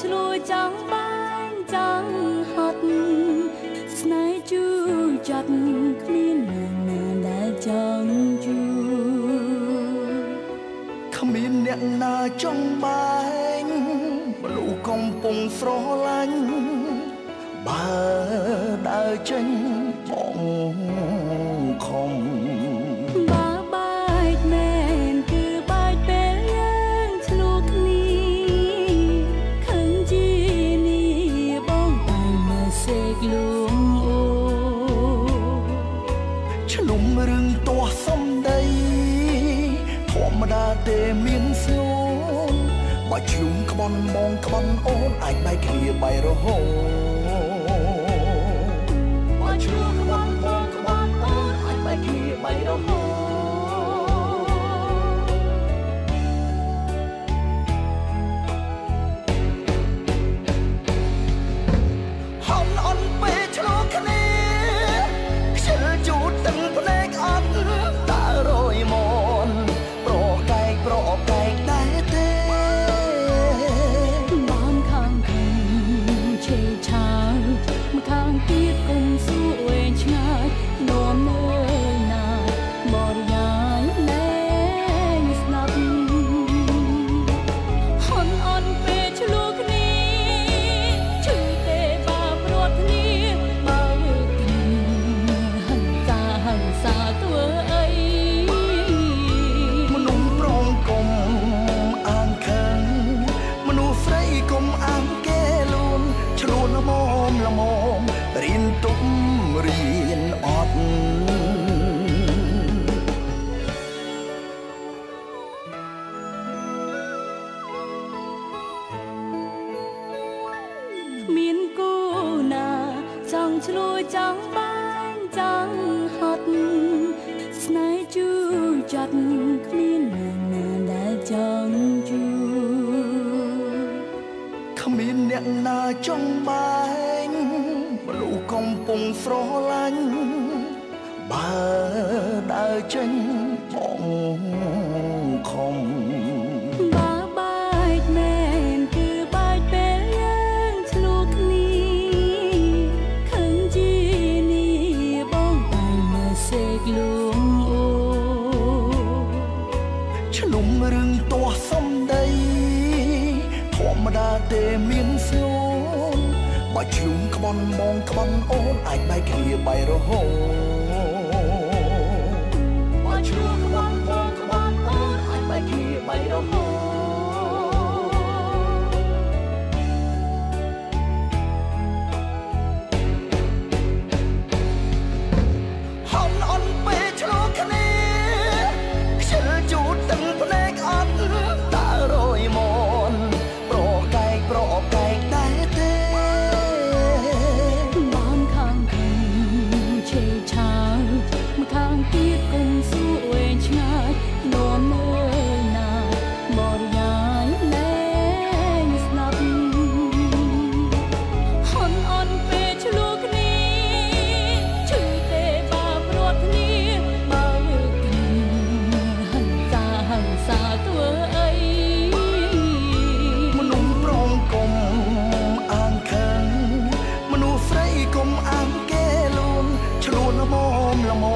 ឆ្លួយចាំងបានចាំងហត់ស្នេហ៍ជូរចាត់គ្មានណាដែលចង់ជួគ្មានអ្នកណាចង់បែងមនុស្សកំពុងស្រឡាញ់បើដើរចេញបងខំបើបែកមែនគឺបែកពេលយើងឆ្លួគ្នាខឹងជានេះបងតែមកសេកលួងអូឆ្លុំរឿងទាស់សំដីធម្មតាទេមានស្នូលបើឆ្លុំក្បន់បងក្បន់អូនអាចបែកគ្នាបែករហូតបើឆ្លុំក្បន់បងក្បន់អូនអាចបែកគ្នាបែករហូតហំអន់ពេលឆ្លុំគ្នាខ្ជិលជូតទឹកភ្នែកអត់តើរយមនប្រកែកតែទេបានខាងខាងឆេឆាវមកខាងទៀតគុំសួរវែងឆ្ងាយនាំនៅណាបរិយាយលែងស្នាប់ហន់អន់ពេលឆ្លួគ្នាឈឺទេបើព្រាត់គ្នាបើគ្នាហិង្សាធ្វើអីមនុស្សប្រងគុំអាងខឹងមនុស្សស្រីគុំអាងគេលួនឆ្លួនល្មមរៀនទុំរៀនអត់មានគូណាចង់ឆ្លួយចង់បានចង់ហត់ស្នេហ៍ជូរចាត់គ្មានណាដែលចង់ជួគ្មានអ្នកណាចង់បែងមនុស្សកំពុងស្រឡាញ់បើដើរចេញបងខំបើបែកមែនគឺបែកពេលយើងឆ្លួគ្នាខឹងជានេះបងតែមកសេកលួងអូឆ្លុំរឿងទាស់សំដីធម្មតាទេមានស្នូលបើឆ្លុំក្បន់បងក្បន់អូនអាចបែកគ្នាបែករហូតបើឆ្លុំក្បន់បងក្បន់អូនអាចបែកគ្នាបែករហូតហំអន់ពេលឆ្លុំគ្នាខ្ជិលជូតទឹកភ្នែកអត់តើរយមនប្រកែកតែទេបានខាងខាងឆេឆាវមកខាងទៀតគុំសួរវែងឆ្ងាយនាំនៅណាបរិយាយលែងស្នាប់ហន់អន់ពេលឆ្លួគ្នាឈឺទេបើព្រាត់គ្នាបើគ្នាហិង្សាធ្វើអីមនុស្សប្រងគុំអាងខឹងមនុស្សស្រីគុំអាងគេលួនឆ្លួនល្មម